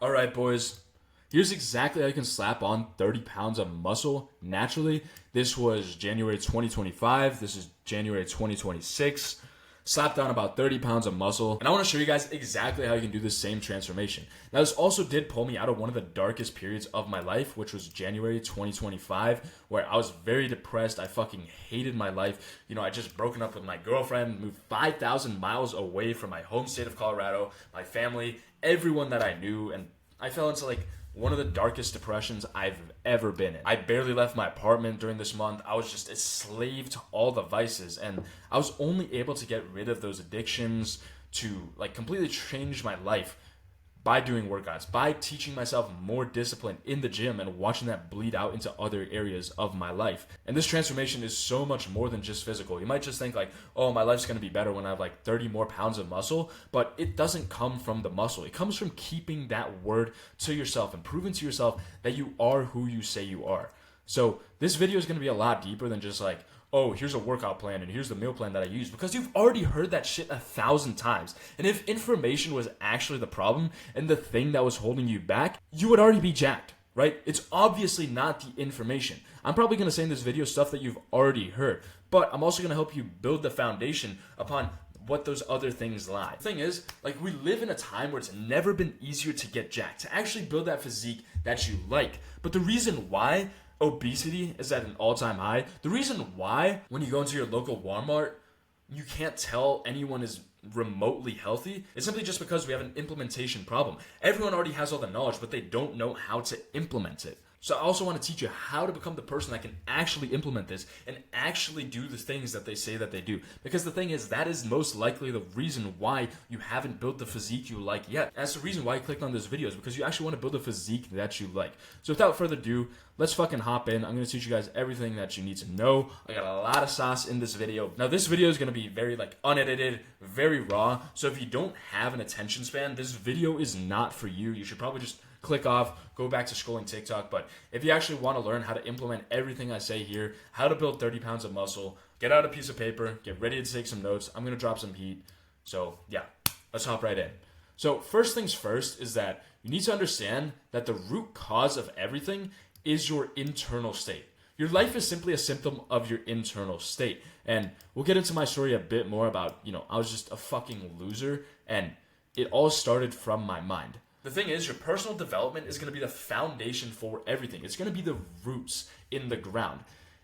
All right, boys. Here's exactly how you can slap on 30 pounds of muscle naturally. This was January 2025. This is January 2026. Slapped on about 30 pounds of muscle. And I want to show you guys exactly how you can do the same transformation. Now, this also did pull me out of one of the darkest periods of my life, which was January 2025, where I was very depressed. I fucking hated my life. I just broken up with my girlfriend, moved 5,000 miles away from my home state of Colorado, my family, everyone that I knew, and I fell into one of the darkest depressions I've ever been in. I barely left my apartment during this month. I was just a slave to all the vices, and I was only able to get rid of those addictions to completely change my life by doing workouts, by teaching myself more discipline in the gym and watching that bleed out into other areas of my life. And this transformation is so much more than just physical. You might just think oh, my life's going to be better when I have 30 more pounds of muscle, but it doesn't come from the muscle. It comes from keeping that word to yourself and proving to yourself that you are who you say you are. So this video is going to be a lot deeper than just oh, here's a workout plan and here's the meal plan that I use, because you've already heard that shit 1,000 times. And if information was actually the problem and the thing that was holding you back, you would already be jacked, right? It's obviously not the information. I'm probably going to say in this video stuff that you've already heard, but I'm also going to help you build the foundation upon what those other things lie. The thing is, we live in a time where it's never been easier to get jacked, to actually build that physique that you like. But the reason why obesity is at an all-time high, the reason why when you go into your local Walmart, you can't tell anyone is remotely healthy, is simply just because we have an implementation problem. Everyone already has all the knowledge, but they don't know how to implement it. So I also want to teach you how to become the person that can actually implement this and actually do the things that they say that they do. Because the thing is, that is most likely the reason why you haven't built the physique you like yet. That's the reason why you clicked on this video, is because you actually want to build a physique that you like. So without further ado, let's fucking hop in. I'm going to teach you guys everything that you need to know. I got a lot of sauce in this video. Now this video is going to be very unedited, very raw. So if you don't have an attention span, this video is not for you. You should probably just click off, go back to scrolling TikTok. But if you actually want to learn how to implement everything I say here, how to build 30 pounds of muscle, get out a piece of paper, get ready to take some notes. I'm going to drop some heat. So yeah, let's hop right in. So first things first is that you need to understand that the root cause of everything is your internal state. Your life is simply a symptom of your internal state. And we'll get into my story a bit more about, I was just a fucking loser, and it all started from my mind. The thing is, your personal development is going to be the foundation for everything. It's going to be the roots in the ground.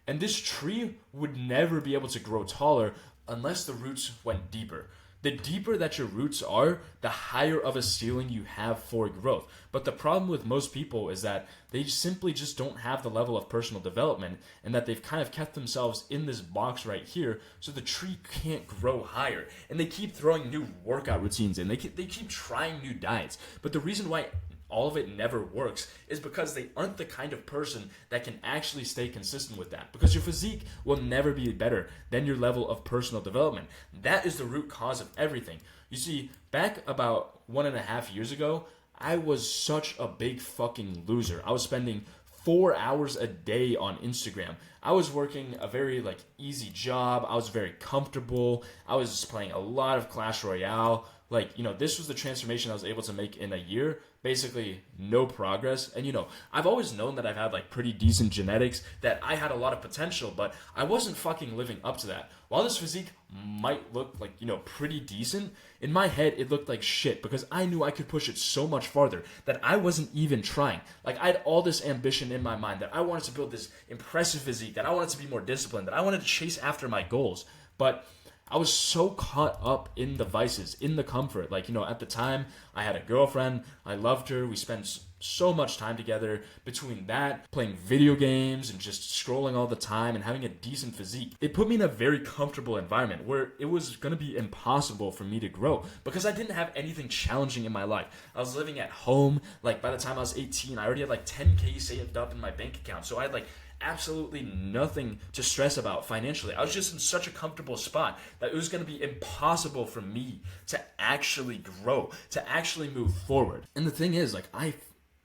And this tree would never be able to grow taller unless the roots went deeper. The deeper that your roots are, the higher of a ceiling you have for growth. But the problem with most people is that they simply just don't have the level of personal development, and that they've kind of kept themselves in this box right here so the tree can't grow higher. And they keep throwing new workout routines in. They keep trying new diets. But the reason why all of it never works is because they aren't the kind of person that can actually stay consistent with that. Because your physique will never be better than your level of personal development. That is the root cause of everything. You see, back about 1.5 years ago, I was such a big fucking loser. I was spending 4 hours a day on Instagram. I was working a very easy job. I was very comfortable. I was playing a lot of Clash Royale. This was the transformation I was able to make in a year. Basically, no progress. And, I've always known that I've had, pretty decent genetics, that I had a lot of potential, but I wasn't fucking living up to that. While this physique might look pretty decent, in my head, it looked like shit, because I knew I could push it so much farther that I wasn't even trying. I had all this ambition in my mind that I wanted to build this impressive physique, that I wanted to be more disciplined, that I wanted to chase after my goals. But I was so caught up in the vices, in the comfort. At the time, I had a girlfriend. I loved her. We spent so much time together. Between that, playing video games and just scrolling all the time and having a decent physique, it put me in a very comfortable environment where it was going to be impossible for me to grow because I didn't have anything challenging in my life. I was living at home. By the time I was 18, I already had 10K saved up in my bank account. So I had absolutely nothing to stress about financially. I was just in such a comfortable spot that it was going to be impossible for me to actually grow, to actually move forward. And the thing is,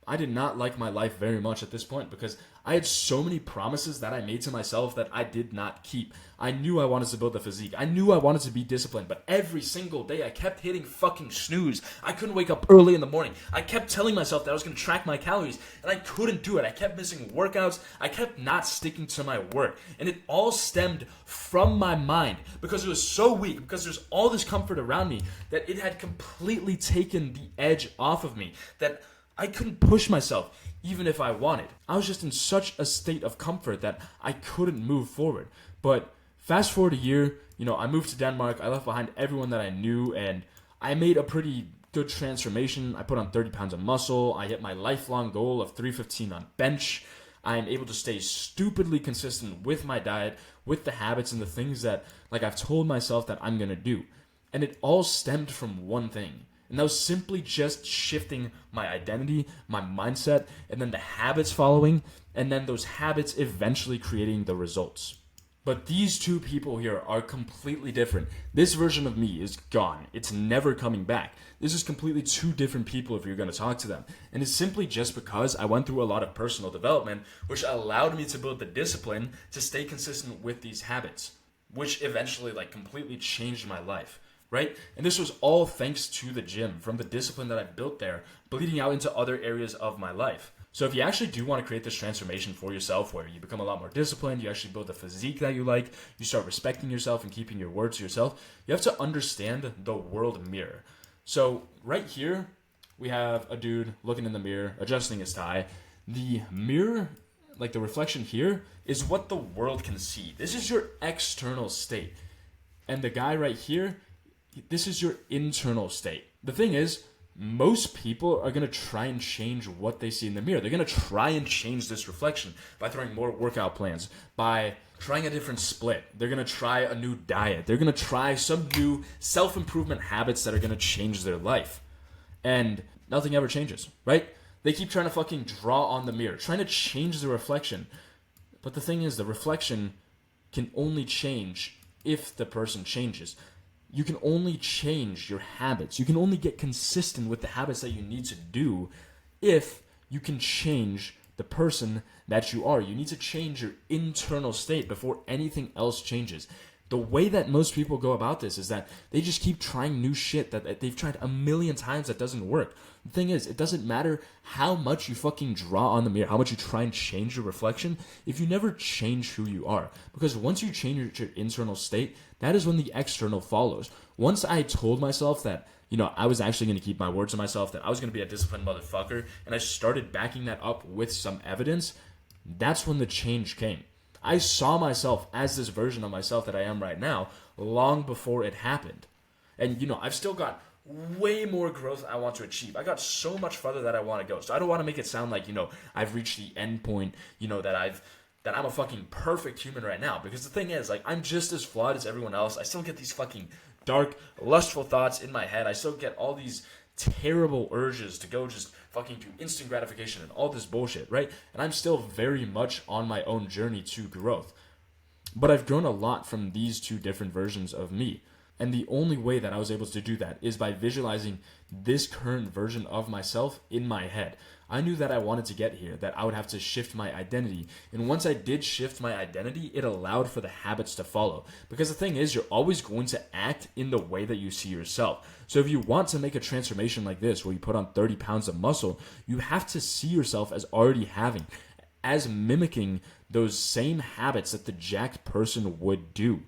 I did not like my life very much at this point because I had so many promises that I made to myself that I did not keep. I knew I wanted to build a physique. I knew I wanted to be disciplined, but every single day I kept hitting fucking snooze. I couldn't wake up early in the morning. I kept telling myself that I was going to track my calories, and I couldn't do it. I kept missing workouts. I kept not sticking to my work, and it all stemmed from my mind because it was so weak, because there's all this comfort around me that it had completely taken the edge off of me, that I couldn't push myself even if I wanted. I was just in such a state of comfort that I couldn't move forward. But fast forward a year, I moved to Denmark. I left behind everyone that I knew, and I made a pretty good transformation. I put on 30 pounds of muscle. I hit my lifelong goal of 315 on bench. I am able to stay stupidly consistent with my diet, with the habits and the things that, I've told myself that I'm going to do. And it all stemmed from one thing. And that was simply just shifting my identity, my mindset, and then the habits following, and then those habits eventually creating the results. But these two people here are completely different. This version of me is gone. It's never coming back. This is completely two different people if you're going to talk to them. And it's simply just because I went through a lot of personal development, which allowed me to build the discipline to stay consistent with these habits, which eventually completely changed my life. Right? And this was all thanks to the gym, from the discipline that I built there, bleeding out into other areas of my life. So if you actually do want to create this transformation for yourself, where you become a lot more disciplined, you actually build a physique that you like, you start respecting yourself and keeping your word to yourself, you have to understand the world mirror. So right here, we have a dude looking in the mirror, adjusting his tie. The mirror, the reflection here, is what the world can see. This is your external state. And the guy right here, this is your internal state. The thing is, most people are going to try and change what they see in the mirror. They're going to try and change this reflection by throwing more workout plans, by trying a different split. They're going to try a new diet. They're going to try some new self-improvement habits that are going to change their life. And nothing ever changes, right? They keep trying to fucking draw on the mirror, trying to change the reflection. But the thing is, the reflection can only change if the person changes. You can only change your habits. You can only get consistent with the habits that you need to do if you can change the person that you are. You need to change your internal state before anything else changes. The way that most people go about this is that they just keep trying new shit that they've tried a million times that doesn't work. The thing is, it doesn't matter how much you fucking draw on the mirror, how much you try and change your reflection, if you never change who you are. Because once you change your internal state, that is when the external follows. Once I told myself that, I was actually going to keep my word to myself, that I was going to be a disciplined motherfucker, and I started backing that up with some evidence, that's when the change came. I saw myself as this version of myself that I am right now long before it happened. And, I've still got way more growth I want to achieve. I got so much further that I want to go. So I don't want to make it sound like, I've reached the end point, that I'm a fucking perfect human right now. Because the thing is, I'm just as flawed as everyone else. I still get these fucking dark, lustful thoughts in my head. I still get all these terrible urges to go just fucking do instant gratification and all this bullshit, right? And I'm still very much on my own journey to growth. But I've grown a lot from these two different versions of me. And the only way that I was able to do that is by visualizing this current version of myself in my head. I knew that I wanted to get here, that I would have to shift my identity. And once I did shift my identity, it allowed for the habits to follow. Because the thing is, you're always going to act in the way that you see yourself. So if you want to make a transformation like this, where you put on 30 pounds of muscle, you have to see yourself as already having, as mimicking those same habits that the jacked person would do.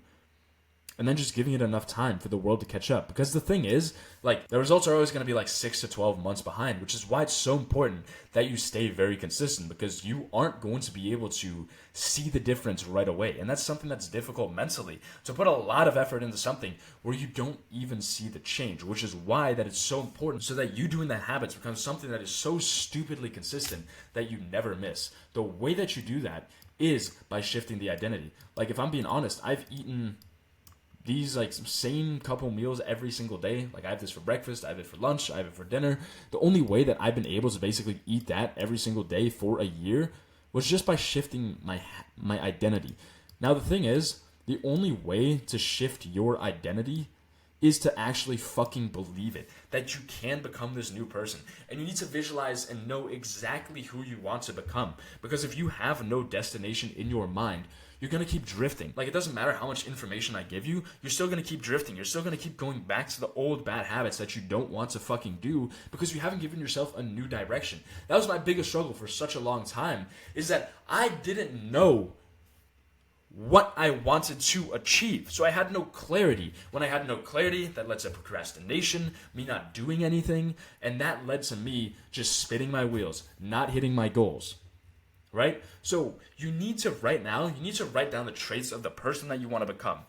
And then just giving it enough time for the world to catch up. Because the thing is, the results are always going to be 6 to 12 months behind, which is why it's so important that you stay very consistent, because you aren't going to be able to see the difference right away. And that's something that's difficult mentally, to put a lot of effort into something where you don't even see the change, which is why that it's so important, so that you doing the habits becomes something that is so stupidly consistent that you never miss. The way that you do that is by shifting the identity. If I'm being honest, I've eaten these same couple meals every single day. I have this for breakfast, I have it for lunch, I have it for dinner. The only way that I've been able to basically eat that every single day for a year was just by shifting my identity. Now the thing is, the only way to shift your identity is to actually fucking believe it, that you can become this new person. And you need to visualize and know exactly who you want to become. Because if you have no destination in your mind, you're going to keep drifting. Like, it doesn't matter how much information I give you, you're still going to keep drifting. You're still going to keep going back to the old bad habits that you don't want to fucking do because you haven't given yourself a new direction. That was my biggest struggle for such a long time, is that I didn't know what I wanted to achieve. So I had no clarity. When I had no clarity, that led to procrastination, me not doing anything, and that led to me just spinning my wheels, not hitting my goals. Right? So you need to write down the traits of the person that you want to become.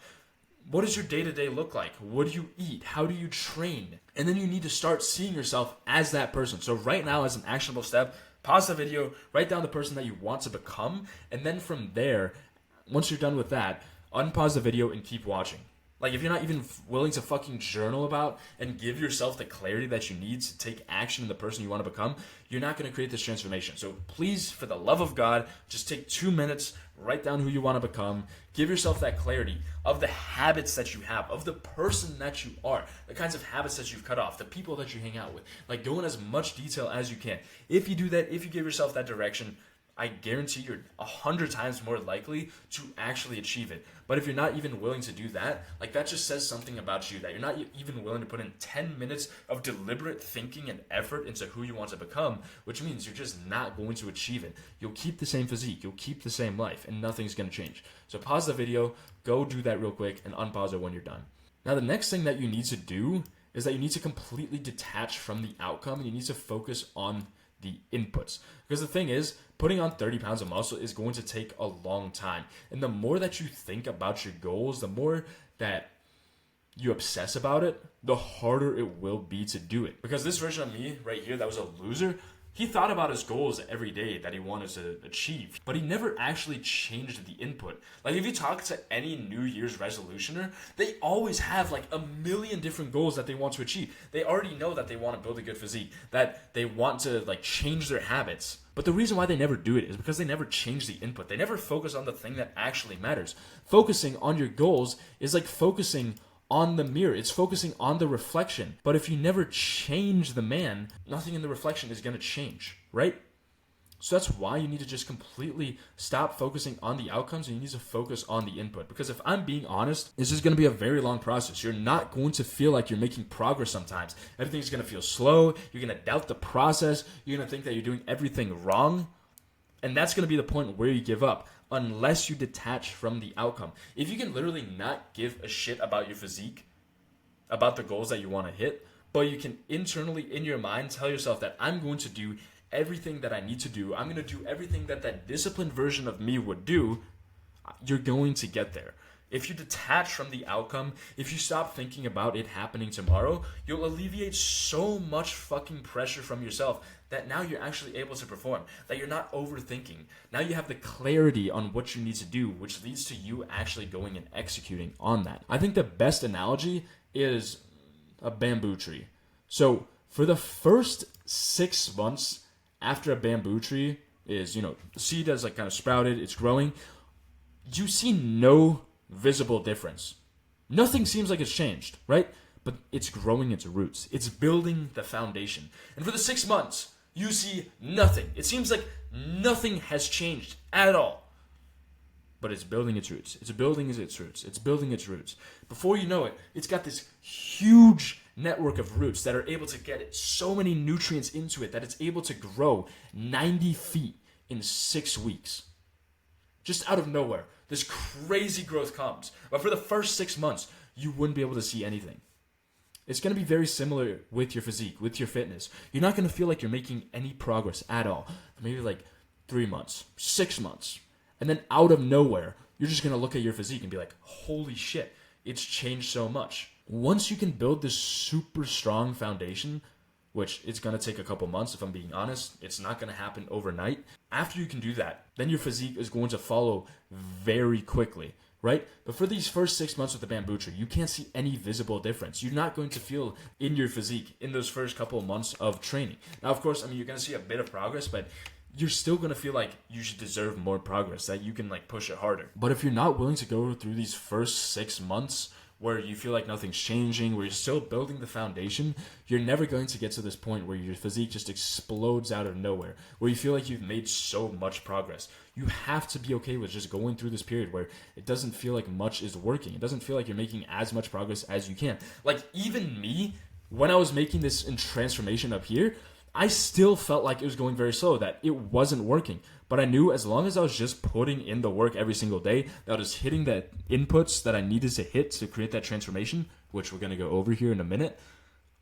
What does your day-to-day look like? What do you eat? How do you train? And then you need to start seeing yourself as that person. So right now, as an actionable step, pause the video, write down the person that you want to become, and then from there, once you're done with that, unpause the video and keep watching. Like, if you're not even willing to fucking journal about and give yourself the clarity that you need to take action in the person you want to become, you're not going to create this transformation. So please, for the love of God, just take 2 minutes, write down who you want to become, give yourself that clarity of the habits that you have, of the person that you are, the kinds of habits that you've cut off, the people that you hang out with. Like, go in as much detail as you can. If you do that, if you give yourself that direction, I guarantee you're 100 times more likely to actually achieve it. But if you're not even willing to do that, like, that just says something about you, that you're not even willing to put in 10 minutes of deliberate thinking and effort into who you want to become, which means you're just not going to achieve it. You'll keep the same physique, you'll keep the same life, and nothing's going to change. So pause the video, go do that real quick, and unpause it when you're done. Now, the next thing that you need to do is that you need to completely detach from the outcome, and you need to focus on the inputs. Because the thing is, putting on 30 pounds of muscle is going to take a long time. And the more that you think about your goals, the more that you obsess about it, the harder it will be to do it. Because this version of me right here that was a loser, he thought about his goals every day that he wanted to achieve, but he never actually changed the input. Like, if you talk to any New Year's resolutioner, they always have like a million different goals that they want to achieve. They already know that they want to build a good physique, that they want to like change their habits. But the reason why they never do it is because they never change the input. They never focus on the thing that actually matters. Focusing on your goals is like focusing on the mirror. It's focusing on the reflection. But if you never change the man, nothing in the reflection is going to change, right? So that's why you need to just completely stop focusing on the outcomes and you need to focus on the input. Because if I'm being honest, this is going to be a very long process. You're not going to feel like you're making progress sometimes. Everything's going to feel slow. You're going to doubt the process. You're going to think that you're doing everything wrong. And that's going to be the point where you give up, unless you detach from the outcome. If you can literally not give a shit about your physique, about the goals that you want to hit, but you can internally in your mind tell yourself that I'm going to do everything that I need to do, I'm going to do everything that that disciplined version of me would do, you're going to get there. If you detach from the outcome, if you stop thinking about it happening tomorrow, you'll alleviate so much fucking pressure from yourself that now you're actually able to perform, that you're not overthinking. Now you have the clarity on what you need to do, which leads to you actually going and executing on that. I think the best analogy is a bamboo tree. So for the first 6 months after a bamboo tree is, the seed has like kind of sprouted, it's growing, you see no visible difference. Nothing seems like it's changed, right? But it's growing its roots. It's building the foundation. And for the 6 months, you see nothing. It seems like nothing has changed at all. But it's building its roots. It's building its roots. It's building its roots. Before you know it, it's got this huge network of roots that are able to get so many nutrients into it that it's able to grow 90 feet in 6 weeks. Just out of nowhere, this crazy growth comes. But for the first 6 months, you wouldn't be able to see anything. It's going to be very similar with your physique, with your fitness. You're not going to feel like you're making any progress at all. Maybe like 3 months, 6 months. And then out of nowhere, you're just going to look at your physique and be like, holy shit, it's changed so much. Once you can build this super strong foundation, which it's going to take a couple months, if I'm being honest, it's not going to happen overnight. After you can do that, then your physique is going to follow very quickly, right? But for these first 6 months with the bamboo tree, you can't see any visible difference. You're not going to feel in your physique in those first couple of months of training. Now, of course, you're going to see a bit of progress, but you're still going to feel like you should deserve more progress, that you can like push it harder. But if you're not willing to go through these first 6 months where you feel like nothing's changing, where you're still building the foundation, you're never going to get to this point where your physique just explodes out of nowhere, where you feel like you've made so much progress. You have to be okay with just going through this period where it doesn't feel like much is working. It doesn't feel like you're making as much progress as you can. Like, even me, when I was making this transformation up here, I still felt like it was going very slow, that it wasn't working. But I knew as long as I was just putting in the work every single day, that I was hitting the inputs that I needed to hit to create that transformation, which we're going to go over here in a minute,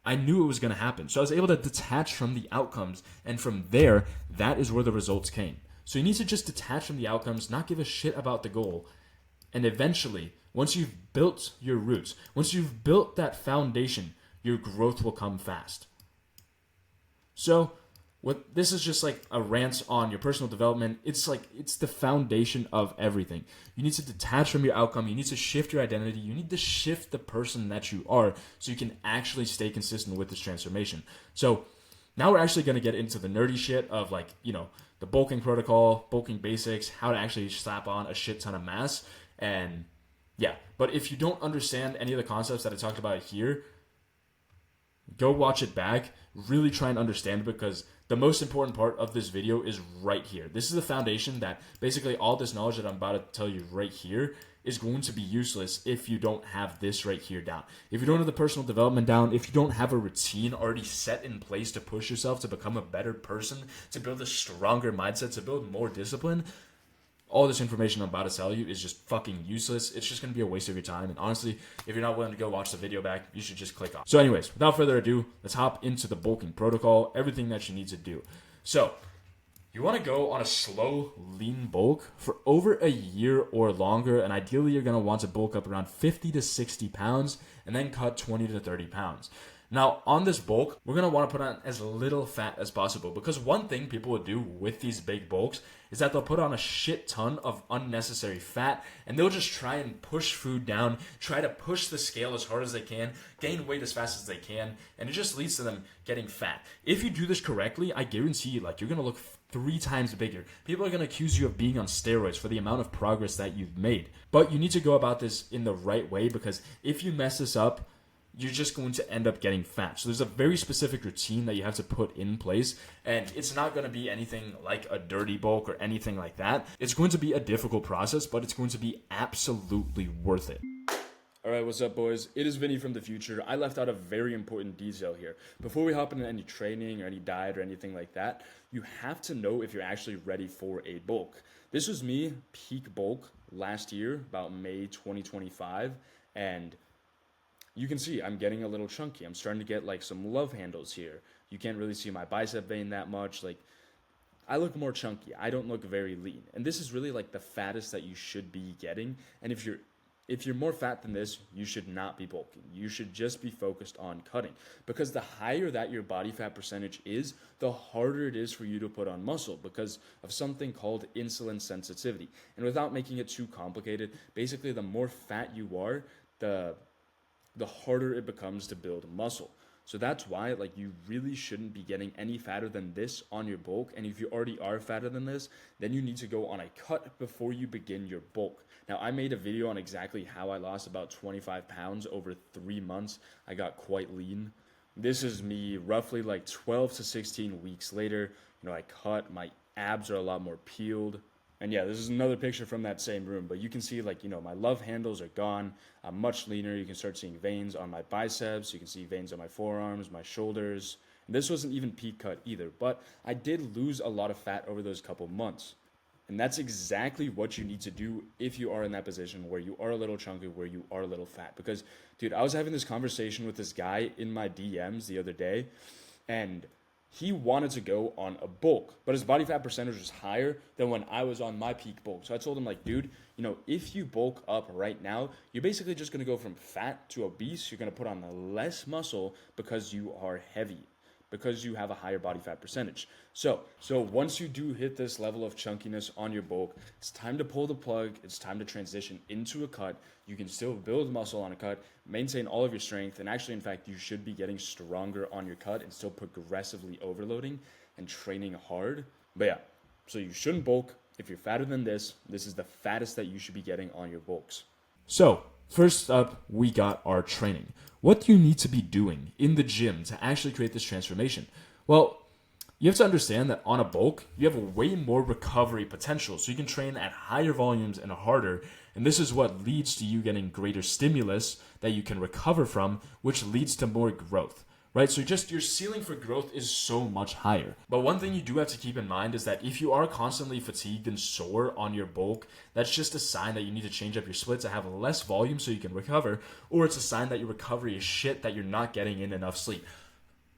I knew it was going to happen. So I was able to detach from the outcomes. And from there, that is where the results came. So you need to just detach from the outcomes, not give a shit about the goal. And eventually, once you've built your roots, once you've built that foundation, your growth will come fast. So this is just like a rant on your personal development. It's the foundation of everything. You need to detach from your outcome. You need to shift your identity. You need to shift the person that you are so you can actually stay consistent with this transformation. So now we're actually going to get into the nerdy shit of the bulking protocol, bulking basics, how to actually slap on a shit ton of mass. And yeah, but if you don't understand any of the concepts that I talked about here, go watch it back. Really try and understand it, because the most important part of this video is right here. This is the foundation that basically all this knowledge that I'm about to tell you right here is going to be useless if you don't have this right here down. If you don't have the personal development down, if you don't have a routine already set in place to push yourself to become a better person, to build a stronger mindset, to build more discipline, all this information I'm about to tell you is just fucking useless. It's just going to be a waste of your time. And honestly, if you're not willing to go watch the video back, you should just click off. So anyways, without further ado, let's hop into the bulking protocol, everything that you need to do. So you want to go on a slow, lean bulk for over a year or longer. And ideally, you're going to want to bulk up around 50 to 60 pounds and then cut 20 to 30 pounds. Now, on this bulk, we're going to want to put on as little fat as possible, because one thing people will do with these big bulks is that they'll put on a shit ton of unnecessary fat, and they'll just try and push food down, try to push the scale as hard as they can, gain weight as fast as they can, and it just leads to them getting fat. If you do this correctly, I guarantee you, you're going to look 3 times bigger. People are going to accuse you of being on steroids for the amount of progress that you've made. But you need to go about this in the right way, because if you mess this up, you're just going to end up getting fat. So there's a very specific routine that you have to put in place, and it's not going to be anything like a dirty bulk or anything like that. It's going to be a difficult process, but it's going to be absolutely worth it. All right, what's up, boys? It is Vinny from the future. I left out a very important detail here. Before we hop into any training or any diet or anything like that, you have to know if you're actually ready for a bulk. This was me, peak bulk, last year, about May 2025, and you can see I'm getting a little chunky. I'm starting to get some love handles here. You can't really see my bicep vein that much. I look more chunky. I don't look very lean. And this is really the fattest that you should be getting. And if you're more fat than this, you should not be bulking. You should just be focused on cutting, because the higher that your body fat percentage is, the harder it is for you to put on muscle because of something called insulin sensitivity. And without making it too complicated, basically the more fat you are, the harder it becomes to build muscle. So that's why you really shouldn't be getting any fatter than this on your bulk. And if you already are fatter than this, then you need to go on a cut before you begin your bulk. Now, I made a video on exactly how I lost about 25 pounds over 3 months. I got quite lean. This is me roughly 12 to 16 weeks later. I cut, my abs are a lot more peeled. And yeah, this is another picture from that same room, but you can see my love handles are gone. I'm much leaner. You can start seeing veins on my biceps. You can see veins on my forearms, my shoulders. And this wasn't even peak cut either, but I did lose a lot of fat over those couple months. And that's exactly what you need to do if you are in that position where you are a little chunky, where you are a little fat. Because, dude, I was having this conversation with this guy in my DMs the other day, and he wanted to go on a bulk, but his body fat percentage was higher than when I was on my peak bulk. So I told him, dude, if you bulk up right now, you're basically just going to go from fat to obese. You're going to put on less muscle because you are heavy, because you have a higher body fat percentage. So once you do hit this level of chunkiness on your bulk, it's time to pull the plug. It's time to transition into a cut. You can still build muscle on a cut, maintain all of your strength, and actually, in fact, you should be getting stronger on your cut and still progressively overloading and training hard. But yeah, so you shouldn't bulk. If you're fatter than this is the fattest that you should be getting on your bulks. So first up, we got our training. What do you need to be doing in the gym to actually create this transformation? Well, you have to understand that on a bulk, you have way more recovery potential. So you can train at higher volumes and harder. And this is what leads to you getting greater stimulus that you can recover from, which leads to more growth, right? So just your ceiling for growth is so much higher. But one thing you do have to keep in mind is that if you are constantly fatigued and sore on your bulk, that's just a sign that you need to change up your split to have less volume so you can recover, or it's a sign that your recovery is shit, that you're not getting in enough sleep.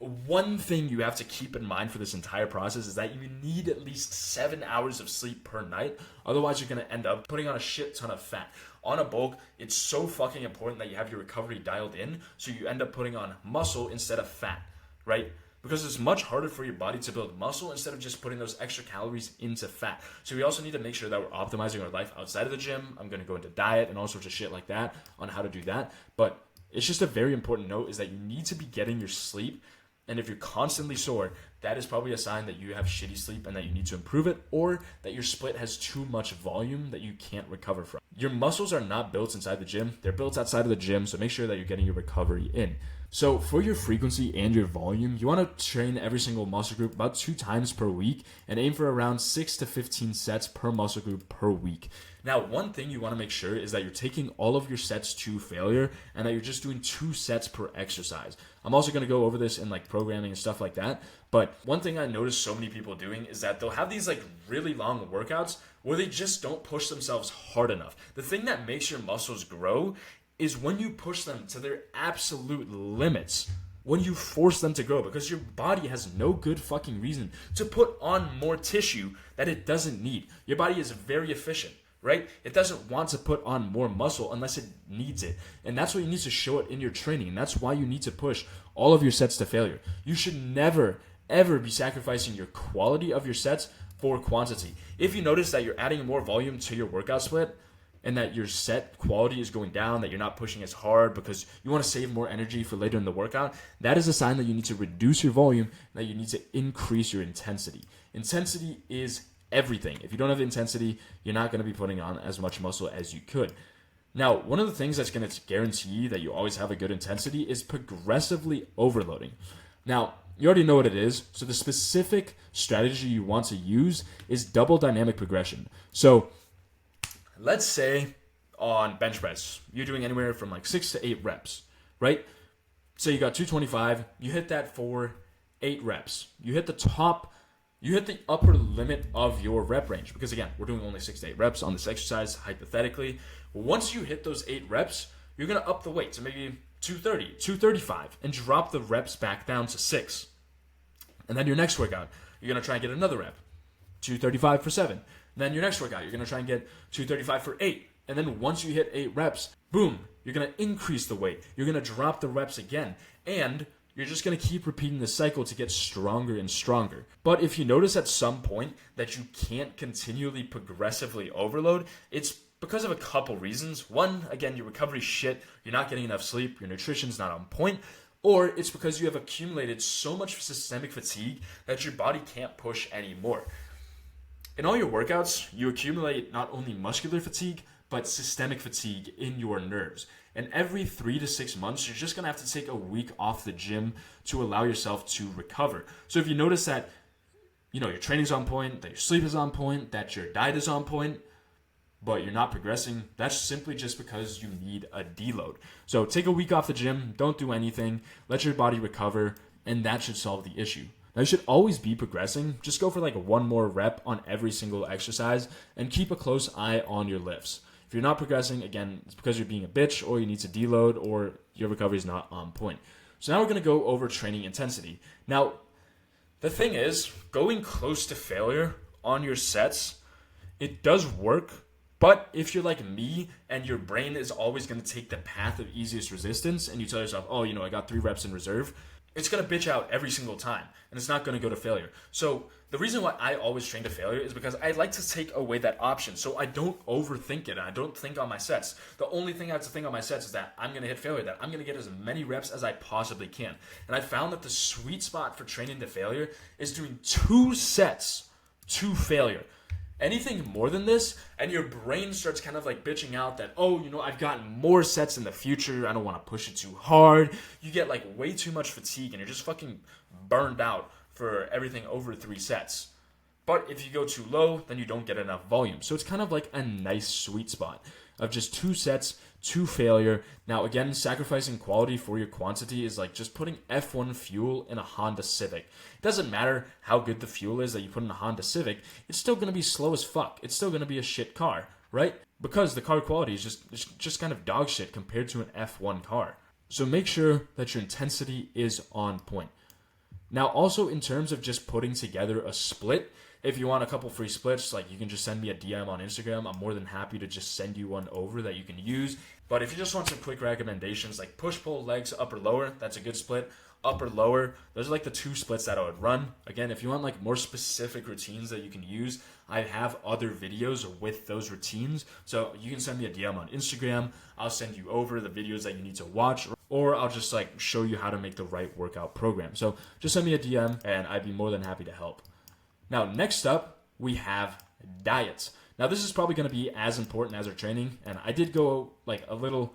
One thing you have to keep in mind for this entire process is that you need at least 7 hours of sleep per night. Otherwise, you're going to end up putting on a shit ton of fat. On a bulk, it's so fucking important that you have your recovery dialed in, so you end up putting on muscle instead of fat, right? Because it's much harder for your body to build muscle instead of just putting those extra calories into fat. So we also need to make sure that we're optimizing our life outside of the gym. I'm going to go into diet and all sorts of shit like that on how to do that. But it's just a very important note is that you need to be getting your sleep. And if you're constantly sore, that is probably a sign that you have shitty sleep and that you need to improve it, or that your split has too much volume that you can't recover from. Your muscles are not built inside the gym. They're built outside of the gym, so make sure that you're getting your recovery in. So for your frequency and your volume, you want to train every single muscle group about 2 times per week and aim for around 6 to 15 sets per muscle group per week. Now, one thing you want to make sure is that you're taking all of your sets to failure and that you're just doing 2 sets per exercise. I'm also going to go over this in like programming and stuff like that. But one thing I noticed so many people doing is that they'll have these like really long workouts where they just don't push themselves hard enough. The thing that makes your muscles grow is when you push them to their absolute limits, when you force them to grow, because your body has no good fucking reason to put on more tissue that it doesn't need. Your body is very efficient, right? It doesn't want to put on more muscle unless it needs it. And that's why you need to show it in your training. And that's why you need to push all of your sets to failure. You should never, ever be sacrificing your quality of your sets for quantity. If you notice that you're adding more volume to your workout split, and that your set quality is going down, that you're not pushing as hard because you want to save more energy for later in the workout, that is a sign that you need to reduce your volume, that you need to increase your intensity. Intensity is everything. If you don't have intensity, you're not going to be putting on as much muscle as you could. Now, one of the things that's going to guarantee that you always have a good intensity is progressively overloading. Now, you already know what it is, so the specific strategy you want to use is double dynamic progression. So let's say on bench press, you're doing anywhere from like 6 to 8 reps, right? So you got 225, you hit that for 8 reps. You hit the upper limit of your rep range, because again, we're doing only 6 to 8 reps on this exercise, hypothetically. Once you hit those 8 reps, you're going to up the weight to maybe 230, 235, and drop the reps back down to 6. And then your next workout, you're going to try and get another rep, 235 for 7. Then your next workout, you're going to try and get 235 for 8. And then once you hit 8 reps, boom, you're going to increase the weight. You're going to drop the reps again. And you're just going to keep repeating the cycle to get stronger and stronger. But if you notice at some point that you can't continually progressively overload, it's because of a couple reasons. One, again, your recovery's shit. You're not getting enough sleep. Your nutrition's not on point. Or it's because you have accumulated so much systemic fatigue that your body can't push anymore. In all your workouts, you accumulate not only muscular fatigue, but systemic fatigue in your nerves. And every 3 to 6 months, you're just going to have to take a week off the gym to allow yourself to recover. So if you notice that, your training's on point, that your sleep is on point, that your diet is on point, but you're not progressing, that's simply just because you need a deload. So take a week off the gym, don't do anything, let your body recover, and that should solve the issue. Now, you should always be progressing. Just go for like 1 more rep on every single exercise and keep a close eye on your lifts. If you're not progressing, again, it's because you're being a bitch or you need to deload or your recovery is not on point. So now we're going to go over training intensity. Now, the thing is, going close to failure on your sets, it does work. But if you're like me and your brain is always going to take the path of easiest resistance and you tell yourself, I got 3 reps in reserve, it's going to bitch out every single time, and it's not going to go to failure. So the reason why I always train to failure is because I like to take away that option, so I don't overthink it, and I don't think on my sets. The only thing I have to think on my sets is that I'm going to hit failure, that I'm going to get as many reps as I possibly can. And I found that the sweet spot for training to failure is doing 2 sets to failure. Anything more than this, and your brain starts kind of like bitching out that, oh, I've gotten more sets in the future. I don't want to push it too hard. You get like way too much fatigue and you're just fucking burned out for everything over 3 sets. But if you go too low, then you don't get enough volume. So it's kind of like a nice sweet spot of just 2 sets, 2 failure. Now, again, sacrificing quality for your quantity is like just putting F1 fuel in a Honda Civic. It doesn't matter how good the fuel is that you put in a Honda Civic. It's still going to be slow as fuck. It's still going to be a shit car, right? Because the car quality is just kind of dog shit compared to an F1 car. So make sure that your intensity is on point. Now, also in terms of just putting together a split, if you want a couple free splits, like you can just send me a DM on Instagram. I'm more than happy to just send you one over that you can use. But if you just want some quick recommendations, like push, pull, legs, upper, lower, that's a good split. Upper, lower, those are like the 2 splits that I would run. Again, if you want like more specific routines that you can use, I have other videos with those routines. So you can send me a DM on Instagram. I'll send you over the videos that you need to watch, or I'll just like show you how to make the right workout program. So just send me a DM and I'd be more than happy to help. Now, next up, we have diets. Now, this is probably going to be as important as our training, and I did go like a little,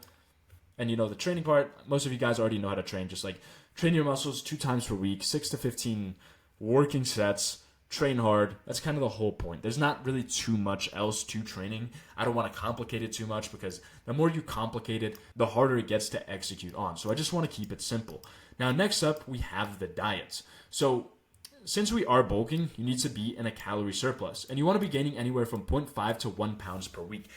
and the training part, most of you guys already know how to train, just like train your muscles 2 times per week, 6 to 15 working sets, train hard. That's kind of the whole point. There's not really too much else to training. I don't want to complicate it too much because the more you complicate it, the harder it gets to execute on. So I just want to keep it simple. Now, next up, we have the diets. So since we are bulking, you need to be in a calorie surplus, and you want to be gaining anywhere from 0.5 to 1 pounds per week.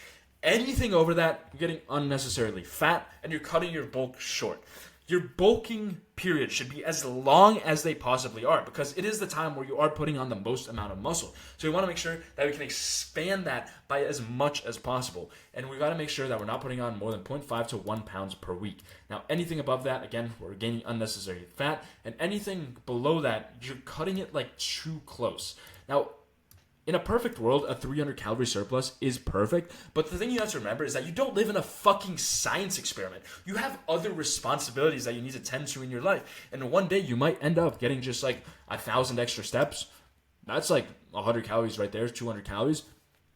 Anything over that, you're getting unnecessarily fat, and you're cutting your bulk short. Your bulking period should be as long as they possibly are, because it is the time where you are putting on the most amount of muscle. So we want to make sure that we can expand that by as much as possible. And we got to make sure that we're not putting on more than 0.5 to 1 pounds per week. Now, anything above that, again, we're gaining unnecessary fat. And anything below that, you're cutting it like too close. Now, in a perfect world, a 300 calorie surplus is perfect, but the thing you have to remember is that you don't live in a fucking science experiment. You have other responsibilities that you need to tend to in your life, and one day you might end up getting just like 1,000 extra steps. That's like 100 calories right there, 200 calories.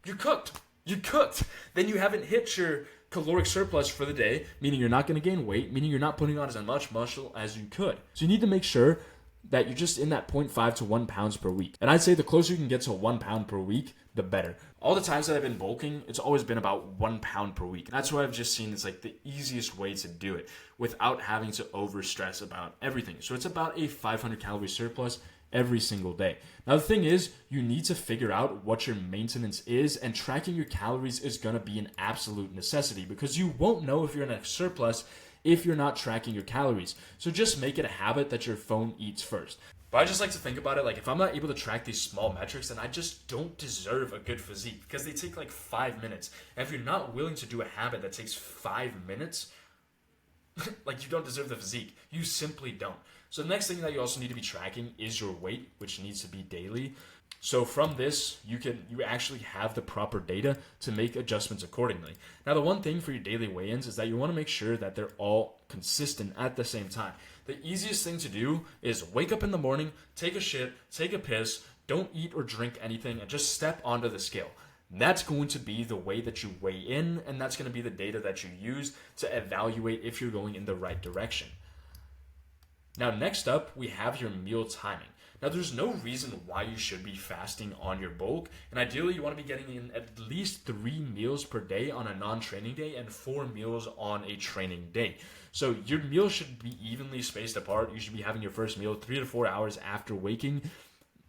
You're cooked. You're cooked. Then you haven't hit your caloric surplus for the day, meaning you're not going to gain weight, meaning you're not putting on as much muscle as you could. So you need to make sure that you're just in that 0.5 to 1 pounds per week. And I'd say the closer you can get to 1 pound per week, the better. All the times that I've been bulking, it's always been about 1 pound per week. And that's what I've just seen is like the easiest way to do it without having to overstress about everything. So it's about a 500 calorie surplus every single day. Now the thing is, you need to figure out what your maintenance is, and tracking your calories is going to be an absolute necessity because you won't know if you're in a surplus if you're not tracking your calories. So just make it a habit that your phone eats first. But I just like to think about it like if I'm not able to track these small metrics, then I just don't deserve a good physique because they take like 5 minutes. And if you're not willing to do a habit that takes 5 minutes, like you don't deserve the physique. You simply don't. So the next thing that you also need to be tracking is your weight, which needs to be daily. So from this, you actually have the proper data to make adjustments accordingly. Now, the one thing for your daily weigh-ins is that you want to make sure that they're all consistent at the same time. The easiest thing to do is wake up in the morning, take a shit, take a piss, don't eat or drink anything, and just step onto the scale. That's going to be the way that you weigh in, and that's going to be the data that you use to evaluate if you're going in the right direction. Now, next up, we have your meal timing. Now, there's no reason why you should be fasting on your bulk, and ideally you want to be getting in at least 3 meals per day on a non-training day and 4 meals on a training day. So your meals should be evenly spaced apart. You should be having your first meal 3 to 4 hours after waking,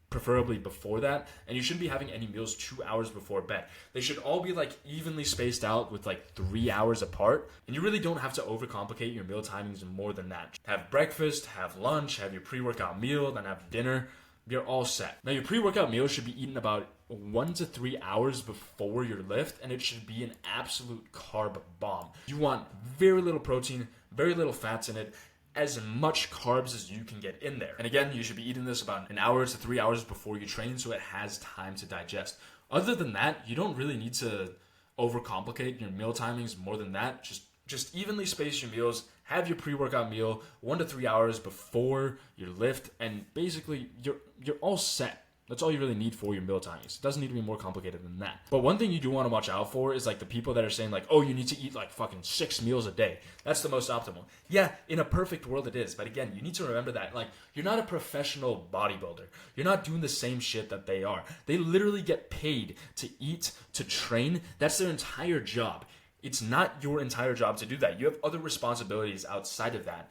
preferably before that, and you shouldn't be having any meals 2 hours before bed. They should all be like evenly spaced out with like 3 hours apart, and you really don't have to overcomplicate your meal timings more than that. Have breakfast, have lunch, have your pre-workout meal, then have dinner. You're all set. Now your pre-workout meal should be eaten about 1 to 3 hours before your lift, and it should be an absolute carb bomb. You want very little protein, very little fats in it, as much carbs as you can get in there. And again, you should be eating this about 1 hour to 3 hours before you train so it has time to digest. Other than that, you don't really need to overcomplicate your meal timings more than that. Just evenly space your meals, have your pre-workout meal 1 to 3 hours before your lift, and basically you're all set. That's all you really need for your meal timings. It doesn't need to be more complicated than that. But one thing you do want to watch out for is like the people that are saying like, oh, you need to eat like fucking 6 meals a day. That's the most optimal. Yeah, in a perfect world it is. But again, you need to remember that like you're not a professional bodybuilder. You're not doing the same shit that they are. They literally get paid to eat, to train. That's their entire job. It's not your entire job to do that. You have other responsibilities outside of that.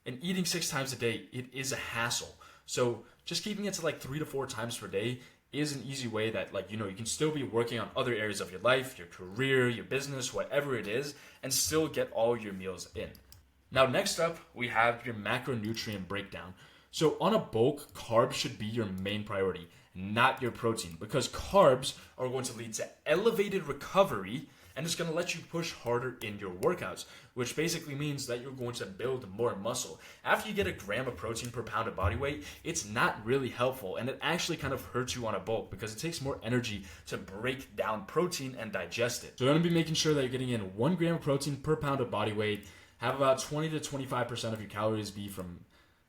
And eating 6 times a day, it is a hassle. So just keeping it to like 3 to 4 times per day is an easy way that like, you know, you can still be working on other areas of your life, your career, your business, whatever it is, and still get all your meals in. Now, next up, we have your macronutrient breakdown. So on a bulk, carbs should be your main priority, not your protein, because carbs are going to lead to elevated recovery and it's going to let you push harder in your workouts, which basically means that you're going to build more muscle. After you get a gram of protein per pound of body weight, it's not really helpful, and it actually kind of hurts you on a bulk because it takes more energy to break down protein and digest it. So you're going to be making sure that you're getting in 1 gram of protein per pound of body weight, have about 20 to 25% of your calories be from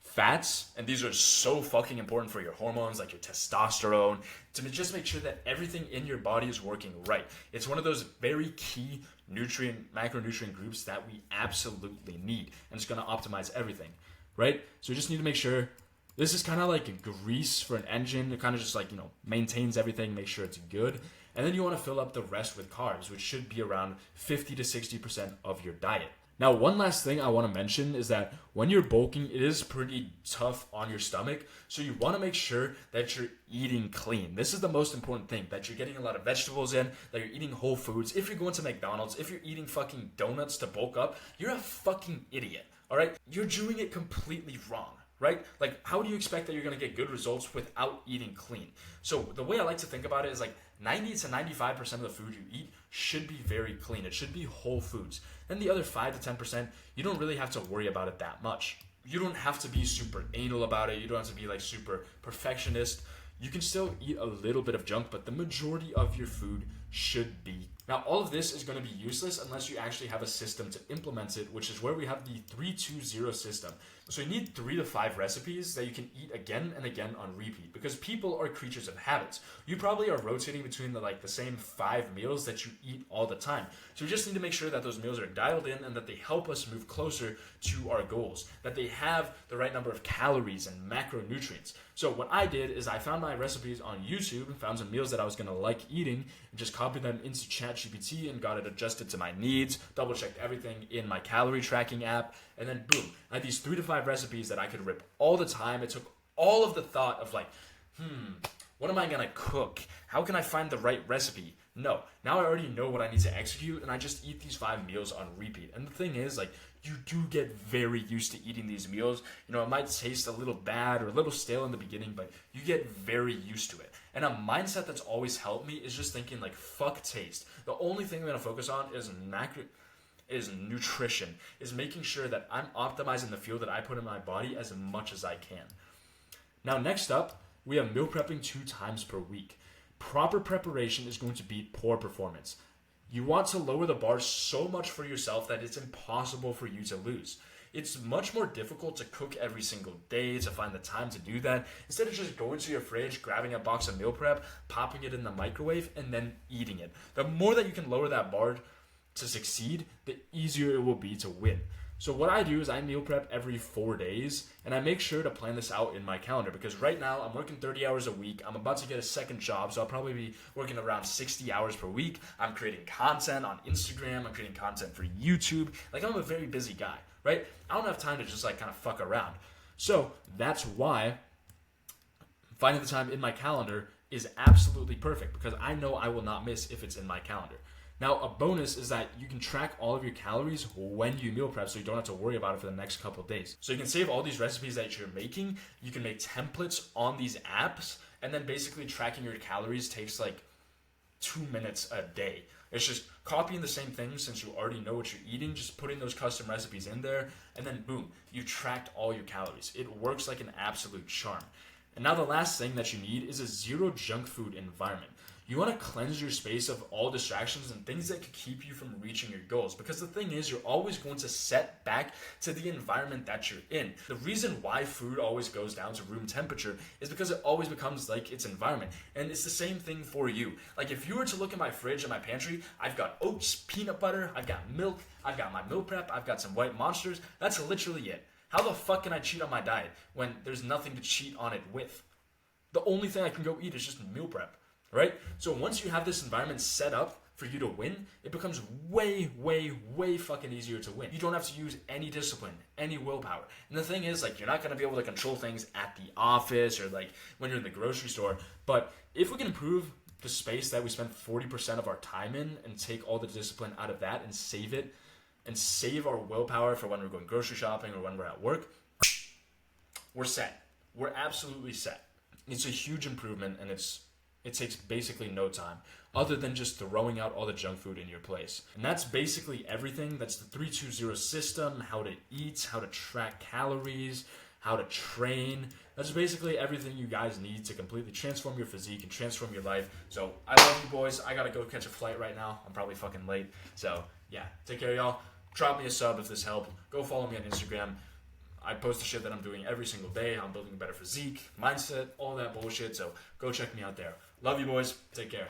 fats, and these are so fucking important for your hormones, like your testosterone, to just make sure that everything in your body is working right. It's one of those very key macronutrient groups that we absolutely need, and it's going to optimize everything, right? So you just need to make sure this is kind of like a grease for an engine. It kind of just like, you know, maintains everything, make sure it's good. And then you want to fill up the rest with carbs, which should be around 50 to 60% of your diet. Now, one last thing I want to mention is that when you're bulking, it is pretty tough on your stomach. So you want to make sure that you're eating clean. This is the most important thing, that you're getting a lot of vegetables in, that you're eating whole foods. If you're going to McDonald's, if you're eating fucking donuts to bulk up, you're a fucking idiot, all right? You're doing it completely wrong, right? Like, how do you expect that you're going to get good results without eating clean? So the way I like to think about it is like 90 to 95% of the food you eat should be very clean. It should be whole foods. Then the other 5 to 10%, you don't really have to worry about it that much. You don't have to be super anal about it. You don't have to be like super perfectionist. You can still eat a little bit of junk, but the majority of your food should be. Now, all of this is going to be useless unless you actually have a system to implement it, which is where we have the 3-2-0 system. So you need 3 to 5 recipes that you can eat again and again on repeat, because people are creatures of habits. You probably are rotating between the same 5 meals that you eat all the time. So we just need to make sure that those meals are dialed in and that they help us move closer to our goals, that they have the right number of calories and macronutrients. So what I did is I found my recipes on YouTube and found some meals that I was going to like eating and just copied them into ChatGPT and got it adjusted to my needs, double checked everything in my calorie tracking app, and then boom, I had these 3 to 5 recipes that I could rip all the time. It took all of the thought of what am I going to cook? How can I find the right recipe? No, now I already know what I need to execute, and I just eat these 5 meals on repeat. And the thing is, you do get very used to eating these meals. You know, it might taste a little bad or a little stale in the beginning, but you get very used to it. And a mindset that's always helped me is just thinking fuck taste. The only thing I'm going to focus on is nutrition, is making sure that I'm optimizing the fuel that I put in my body as much as I can. Now, next up, we have meal prepping 2 times per week. Proper preparation is going to beat poor performance. You want to lower the bar so much for yourself that it's impossible for you to lose. It's much more difficult to cook every single day, to find the time to do that, instead of just going to your fridge, grabbing a box of meal prep, popping it in the microwave, and then eating it. The more that you can lower that bar to succeed, the easier it will be to win. So what I do is I meal prep every 4 days, and I make sure to plan this out in my calendar, because right now I'm working 30 hours a week. I'm about to get a second job, so I'll probably be working around 60 hours per week. I'm creating content on Instagram. I'm creating content for YouTube. I'm a very busy guy, right? I don't have time to just kind of fuck around. So that's why finding the time in my calendar is absolutely perfect, because I know I will not miss if it's in my calendar. Now, a bonus is that you can track all of your calories when you meal prep, so you don't have to worry about it for the next couple of days. So you can save all these recipes that you're making. You can make templates on these apps, and then basically tracking your calories takes 2 minutes a day. It's just copying the same thing since you already know what you're eating, just putting those custom recipes in there, and then boom, you tracked all your calories. It works like an absolute charm. And now the last thing that you need is a zero junk food environment. You want to cleanse your space of all distractions and things that could keep you from reaching your goals. Because the thing is, you're always going to set back to the environment that you're in. The reason why food always goes down to room temperature is because it always becomes like its environment. And it's the same thing for you. Like if you were to look at my fridge and my pantry, I've got oats, peanut butter, I've got milk, I've got my meal prep, I've got some white monsters. That's literally it. How the fuck can I cheat on my diet when there's nothing to cheat on it with? The only thing I can go eat is just meal prep. Right? So once you have this environment set up for you to win, it becomes way, way, way fucking easier to win. You don't have to use any discipline, any willpower. And the thing is, like, you're not going to be able to control things at the office or, like, when you're in the grocery store. But if we can improve the space that we spend 40% of our time in and take all the discipline out of that and save it and save our willpower for when we're going grocery shopping or when we're at work, we're set. We're absolutely set. It's a huge improvement, and it takes basically no time other than just throwing out all the junk food in your place. And that's basically everything. That's the 3-2-0 system, how to eat, how to track calories, how to train. That's basically everything you guys need to completely transform your physique and transform your life. So I love you boys. I gotta go catch a flight right now. I'm probably fucking late. So yeah, take care, y'all. Drop me a sub if this helped. Go follow me on Instagram. I post the shit that I'm doing every single day. I'm building a better physique, mindset, all that bullshit. So go check me out there. Love you boys. Take care.